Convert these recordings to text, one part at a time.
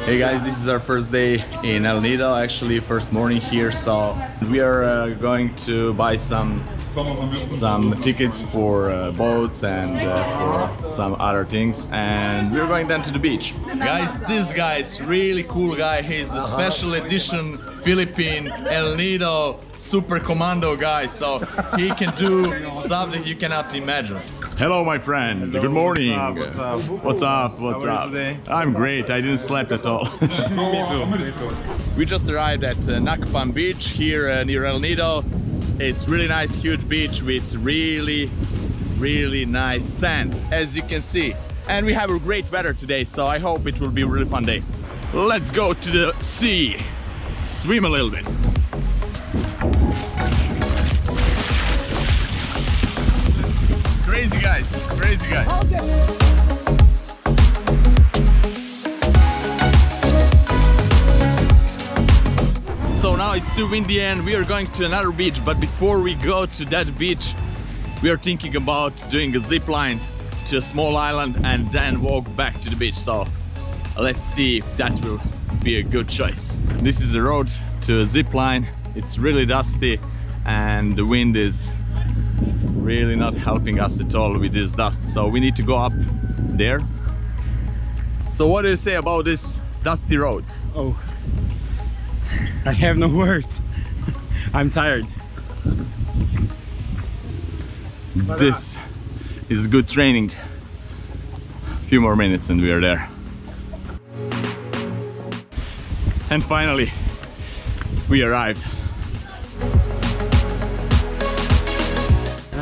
Hey guys, this is our first day in El Nido, actually first morning here, so we are going to buy some tickets for boats and for some other things, and we're going then to the beach. Guys, this guy, it's really cool guy. He's a special edition Philippine El Nido super commando guy, so he can do stuff that you cannot imagine. Hello my friend, good morning. What's up? What's up? What's up? Today? I'm great, I didn't sleep at all. Me too. We just arrived at Nakpan beach here near El Nido. It's really nice, huge beach with really nice sand, as you can see. And we have a great weather today, so I hope it will be a really fun day. Let's go to the sea, swim a little bit. Crazy guys, crazy guys. So now it's too windy and we are going to another beach, but before we go to that beach, we are thinking about doing a zip line to a small island and then walk back to the beach. So let's see if that will be a good choice. This is the road to a zip line. It's really dusty and the wind is really not helping us at all with this dust, so we need to go up there. So what do you say about this dusty road? Oh, I have no words. I'm tired. This is good training. A few more minutes and we are there. And finally we arrived.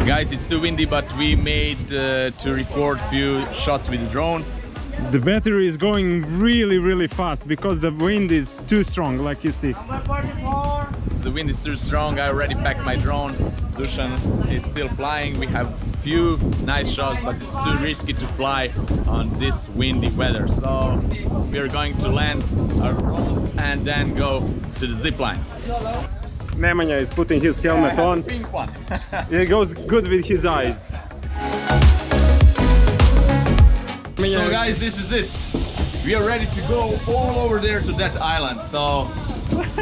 Guys, it's too windy, but we made to record a few shots with the drone. The battery is going really fast because the wind is too strong, like you see. The wind is too strong. I already packed my drone. Dushan is still flying. We have few nice shots, but it's too risky to fly on this windy weather. So we are going to land our drones and then go to the zip line. Nemanja is putting his helmet on. Pink one. It goes good with his eyes. So guys, this is it. We are ready to go all over there to that island. So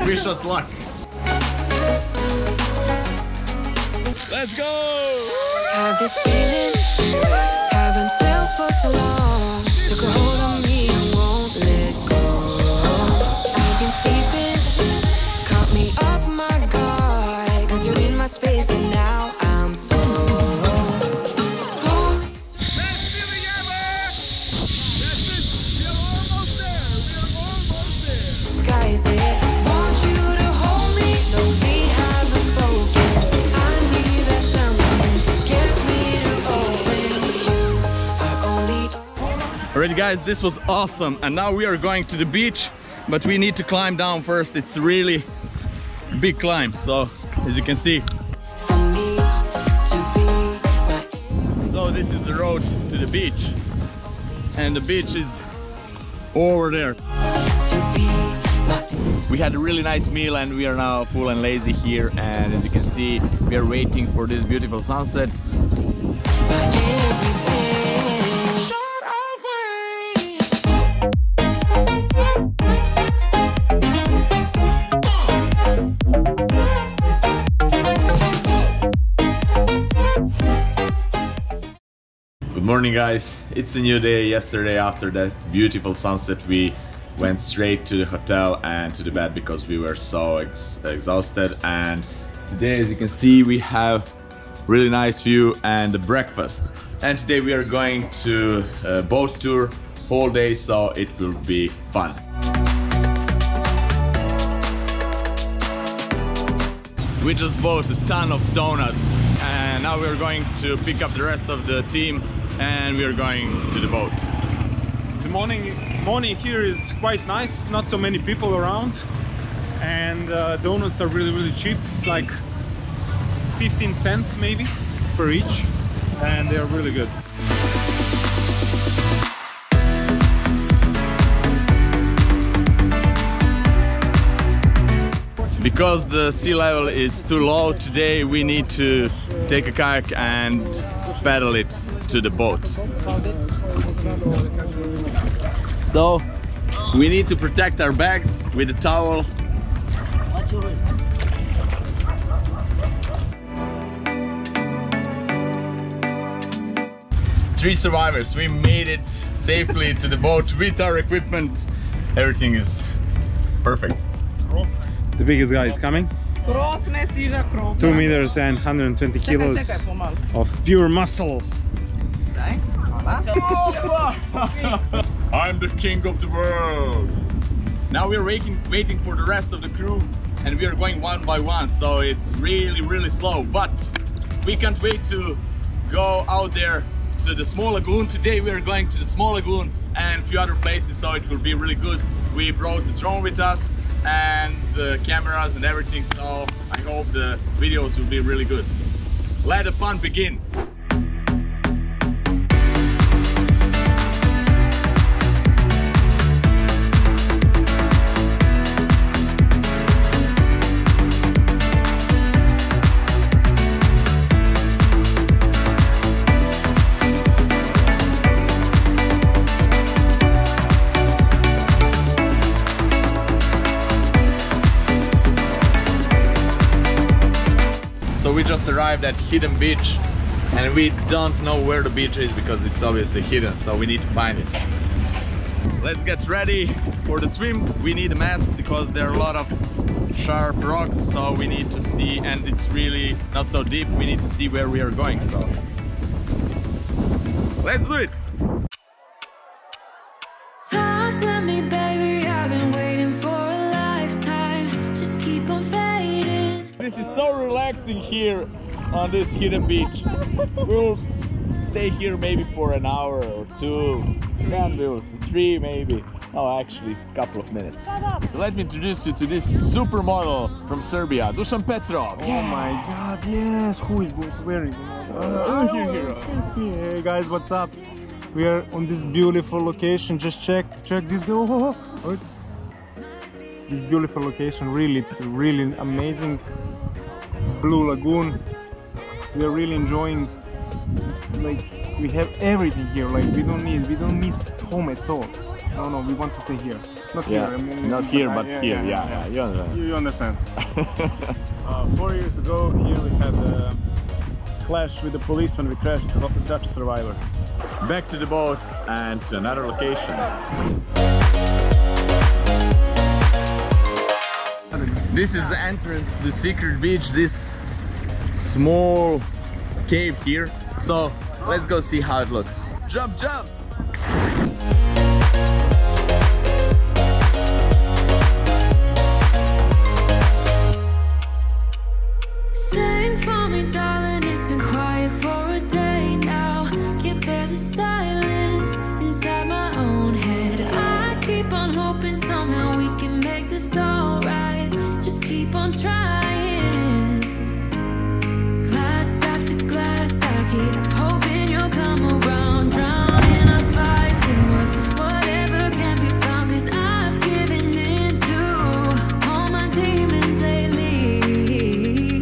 wish us luck. Let's go! Have this feeling, haven't felt for so long. Took a hold on me and won't let go. I've been sleeping, caught me off my guard, 'cause you're in my space and now I'm so sky's it. Want you to hold me, though we haven't spoken. I need that something to get me to open. You are only. Alright guys, this was awesome, and now we are going to the beach, but we need to climb down first. It's really big climb, so as you can see. So this is the road to the beach, and the beach is over there. We had a really nice meal and we are now full and lazy here, and as you can see, we are waiting for this beautiful sunset. Good morning guys, it's a new day. Yesterday after that beautiful sunset we went straight to the hotel and to the bed because we were so exhausted, and today as you can see we have really nice view and a breakfast, and today we are going to a boat tour whole day, so it will be fun. We just bought a ton of donuts and now we're going to pick up the rest of the team and we're going to the boat. The morning here is quite nice, not so many people around, and donuts are really cheap. It's like 15 cents maybe per each, and they're really good. Because the sea level is too low today, we need to take a kayak and paddle it to the boat. So We need to protect our bags with a towel. Three survivors, we made it safely to the boat with our equipment. Everything is perfect. The biggest guy is coming. 2 meters and 120 kilos of pure muscle. I'm the king of the world. Now we're waiting for the rest of the crew, and we are going one by one, so it's really slow, but we can't wait to go out there to the small lagoon. Today we are going to the small lagoon and a few other places, so it will be really good. We brought the drone with us and the cameras and everything, so I hope the videos will be really good. Let the fun begin. So we just arrived at Hidden Beach and we don't know where the beach is because it's obviously hidden, so we need to find it. Let's get ready for the swim. We need a mask because there are a lot of sharp rocks, so we need to see, and it's really not so deep. We need to see where we are going, so let's do it. Talk to me, baby, I've been waiting for a lifetime. Just keep on fading. This is so relaxing here on this hidden beach. We'll stay here maybe for an hour or two, then we'll 3 maybe. Oh, actually a couple of minutes. So let me introduce you to this supermodel from Serbia, Dusan Petrov. Oh my god, yes! Who is wearing here? It's me. Hey guys, what's up? We are on this beautiful location. Just check this. This beautiful location, really, it's really amazing. Blue lagoon. We are really enjoying. Like, we have everything here. Like, we don't miss home at all. No, we want to stay here. Not here. I mean, not here, but here. Yeah. You understand. 4 years ago, here we had a clash with the police when we crashed the Dutch survivor. Back to the boat and to another location. This is the entrance to the secret beach, this small cave here. So let's go see how it looks. Jump! Sing for me, darling, it's been quiet for a day now. Can't bear the silence inside my own head. I keep on hoping somehow we can make this alright. Just keep on trying. Glass after glass, I keep hoping you'll come around. Drowning our fights and whatever can be found, 'cause I've given in to all my demons lately.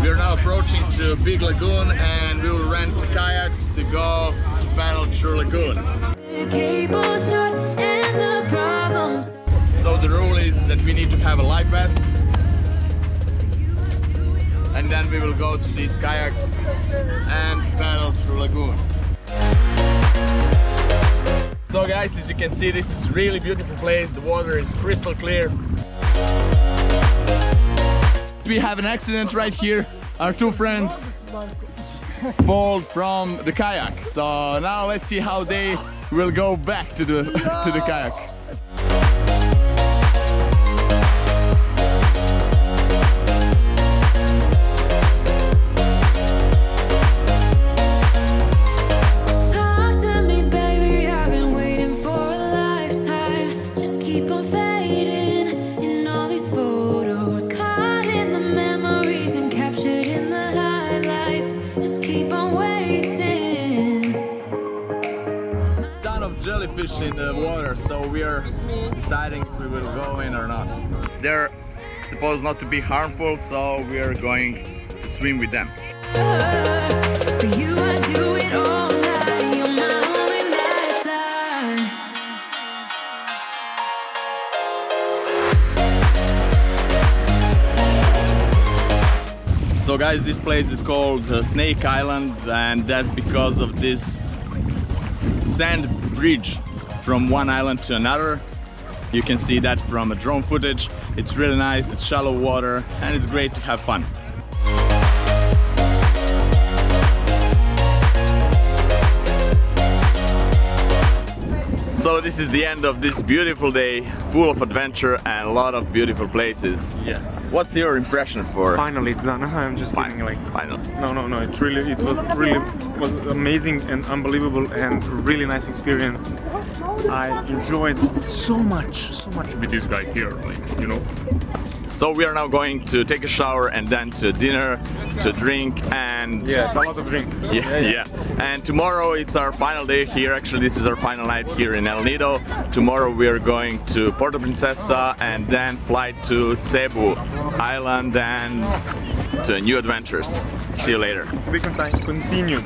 We are now approaching to a big lagoon and we will rent kayaks to go to paddle through lagoon. The cable short and the problems. So the rule is that we need to have a life vest, and then we will go to these kayaks and paddle through lagoon. So guys, as you can see, this is a really beautiful place. The water is crystal clear. We have an accident right here. Our two friends fall from the kayak. So now let's see how they will go back to the kayak. Talk to me, baby, I've been waiting for a lifetime. Just keep on fading in all these photos, caught in the memories and captured in the highlights. Just keep on wasting. Ton of jellyfish in the water, so we are deciding if we will go in or not. They're supposed not to be harmful, so we are going to swim with them. For you, I do it all night. You're my only lifeline. So guys, this place is called Snake Island, and that's because of this sand bridge from one island to another. You can see that from a drone footage. It's really nice, it's shallow water, and it's great to have fun. So this is the end of this beautiful day, full of adventure and a lot of beautiful places. Yes. What's your impression for? Finally, it's done. I'm just kidding. Like, Final. no. It was amazing and unbelievable and really nice experience. I enjoyed so much with this guy here. Like, you know. So we are now going to take a shower and then to dinner, to drink, and yes, a lot of drink. Yeah. And tomorrow it's our final day here. Actually, this is our final night here in El Nido. Tomorrow we are going to Puerto Princesa and then fly to Cebu Island and to new adventures. See you later. We can continue.